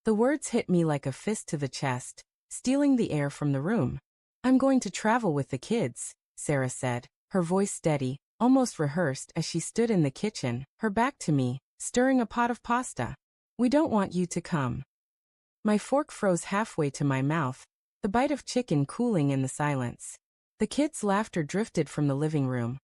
The words hit me like a fist to the chest, stealing the air from the room. I'm going to travel with the kids, Sarah said, her voice steady, almost rehearsed as she stood in the kitchen, her back to me, stirring a pot of pasta. We don't want you to come. My fork froze halfway to my mouth, the bite of chicken cooling in the silence. The kids' laughter drifted from the living room,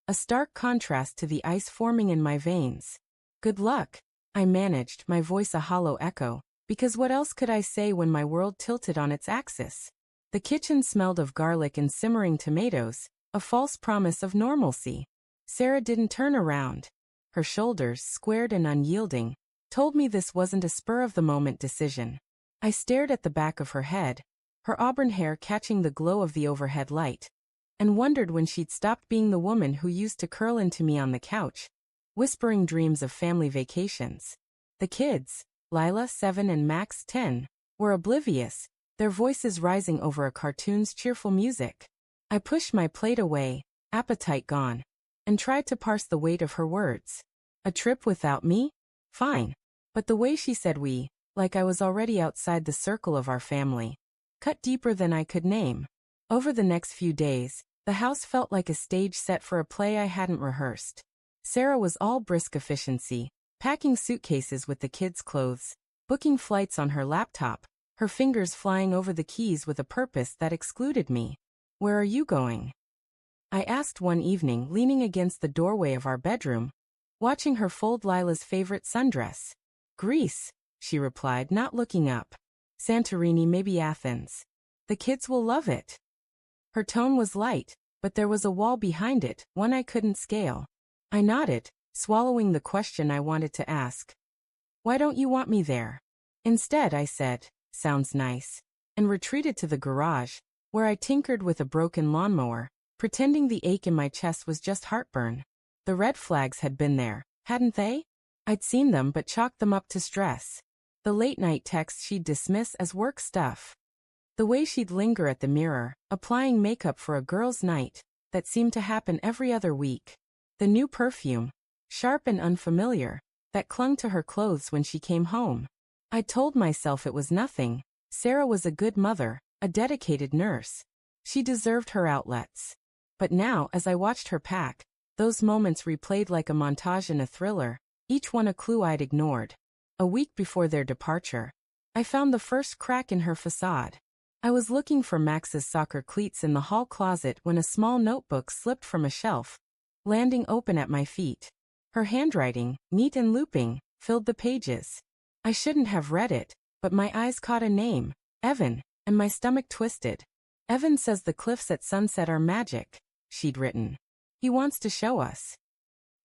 a stark contrast to the ice forming in my veins. Good luck, I managed, my voice a hollow echo, because what else could I say when my world tilted on its axis? The kitchen smelled of garlic and simmering tomatoes, a false promise of normalcy. Sarah didn't turn around. Her shoulders, squared and unyielding, told me this wasn't a spur-of-the-moment decision. I stared at the back of her head, her auburn hair catching the glow of the overhead light, and wondered when she'd stopped being the woman who used to curl into me on the couch, whispering dreams of family vacations. The kids, Lila 7 and Max 10, were oblivious, their voices rising over a cartoon's cheerful music. I pushed my plate away, appetite gone, and tried to parse the weight of her words. A trip without me? Fine. But the way she said we, like I was already outside the circle of our family, cut deeper than I could name. Over the next few days, the house felt like a stage set for a play I hadn't rehearsed. Sarah was all brisk efficiency, packing suitcases with the kids' clothes, booking flights on her laptop, her fingers flying over the keys with a purpose that excluded me. Where are you going? I asked one evening, leaning against the doorway of our bedroom, watching her fold Lila's favorite sundress. Greece, she replied, not looking up. Santorini, maybe Athens. The kids will love it. Her tone was light, but there was a wall behind it, one I couldn't scale. I nodded, swallowing the question I wanted to ask. Why don't you want me there? Instead, I said, sounds nice, and retreated to the garage, where I tinkered with a broken lawnmower, pretending the ache in my chest was just heartburn. The red flags had been there, hadn't they? I'd seen them but chalked them up to stress. The late-night texts she'd dismiss as work stuff. The way she'd linger at the mirror, applying makeup for a girls' night, that seemed to happen every other week. The new perfume, sharp and unfamiliar, that clung to her clothes when she came home. I told myself it was nothing. Sarah was a good mother, a dedicated nurse. She deserved her outlets. But now, as I watched her pack, those moments replayed like a montage in a thriller, each one a clue I'd ignored. A week before their departure, I found the first crack in her facade. I was looking for Max's soccer cleats in the hall closet when a small notebook slipped from a shelf, landing open at my feet. Her handwriting, neat and looping, filled the pages. I shouldn't have read it, but my eyes caught a name, Evan, and my stomach twisted. Evan says the cliffs at sunset are magic, she'd written. He wants to show us.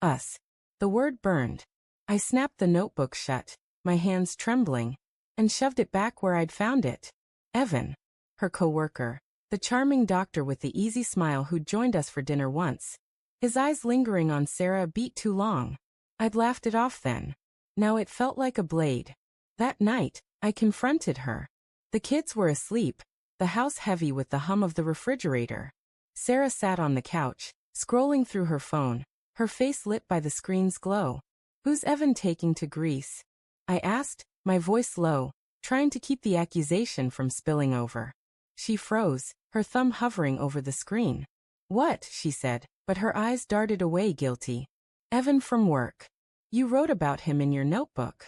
Us. The word burned. I snapped the notebook shut, my hands trembling, and shoved it back where I'd found it. Evan. Her coworker. The charming doctor with the easy smile who'd joined us for dinner once. His eyes lingering on Sarah a beat too long. I'd laughed it off then. Now it felt like a blade. That night, I confronted her. The kids were asleep, the house heavy with the hum of the refrigerator. Sarah sat on the couch, scrolling through her phone, her face lit by the screen's glow. Who's Evan taking to Greece? I asked, my voice low, trying to keep the accusation from spilling over. She froze, her thumb hovering over the screen. What? She said, but her eyes darted away guilty. Evan from work. You wrote about him in your notebook.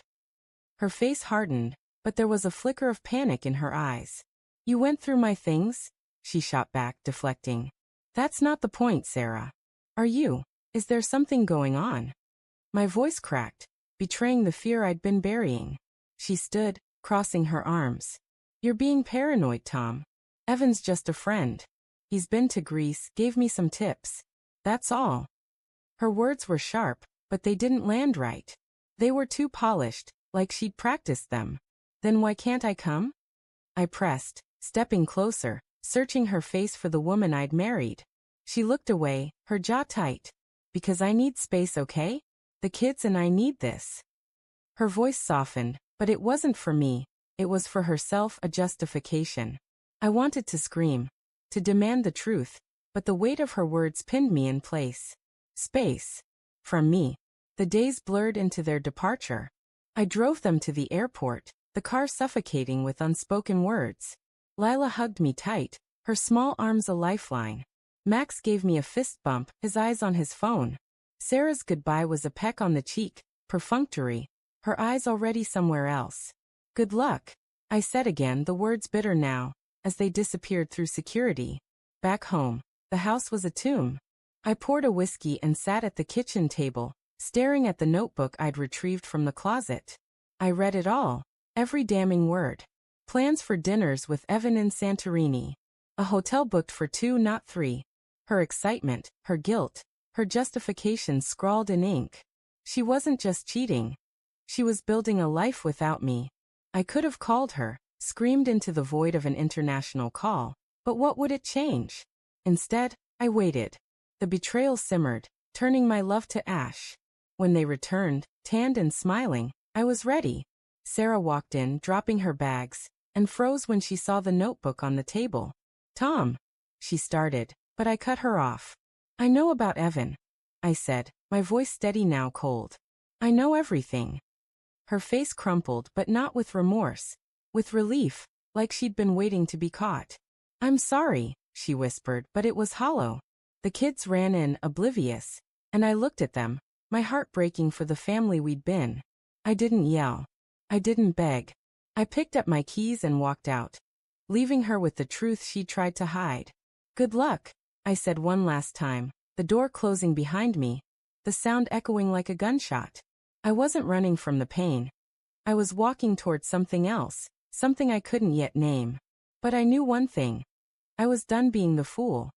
Her face hardened, but there was a flicker of panic in her eyes. You went through my things? She shot back, deflecting. That's not the point, Sarah. Are you? Is there something going on? My voice cracked, betraying the fear I'd been burying. She stood, crossing her arms. You're being paranoid, Tom. Evan's just a friend. He's been to Greece, gave me some tips. That's all. Her words were sharp, but they didn't land right. They were too polished, like she'd practiced them. Then why can't I come? I pressed, stepping closer, searching her face for the woman I'd married. She looked away, her jaw tight. Because I need space, okay? The kids and I need this. Her voice softened, but it wasn't for me. It was for herself, a justification. I wanted to scream, to demand the truth, but the weight of her words pinned me in place. Space. From me. The days blurred into their departure. I drove them to the airport, the car suffocating with unspoken words. Lila hugged me tight, her small arms a lifeline. Max gave me a fist bump, his eyes on his phone. Sarah's goodbye was a peck on the cheek, perfunctory, her eyes already somewhere else. Good luck, I said again, the words bitter now, as they disappeared through security. Back home, the house was a tomb. I poured a whiskey and sat at the kitchen table, staring at the notebook I'd retrieved from the closet. I read it all, every damning word. Plans for dinners with Evan in Santorini. A hotel booked for 2, not 3. Her excitement, her guilt, her justification scrawled in ink. She wasn't just cheating. She was building a life without me. I could have called her, screamed into the void of an international call, but what would it change? Instead, I waited. The betrayal simmered, turning my love to ash. When they returned, tanned and smiling, I was ready. Sarah walked in, dropping her bags, and froze when she saw the notebook on the table. Tom, she started, but I cut her off. I know about Evan, I said, my voice steady now, cold. I know everything. Her face crumpled, but not with remorse, with relief, like she'd been waiting to be caught. I'm sorry, she whispered, but it was hollow. The kids ran in, oblivious, and I looked at them, my heart breaking for the family we'd been. I didn't yell. I didn't beg. I picked up my keys and walked out, leaving her with the truth she tried to hide. Good luck, I said one last time, the door closing behind me, the sound echoing like a gunshot. I wasn't running from the pain. I was walking towards something else, something I couldn't yet name. But I knew one thing. I was done being the fool.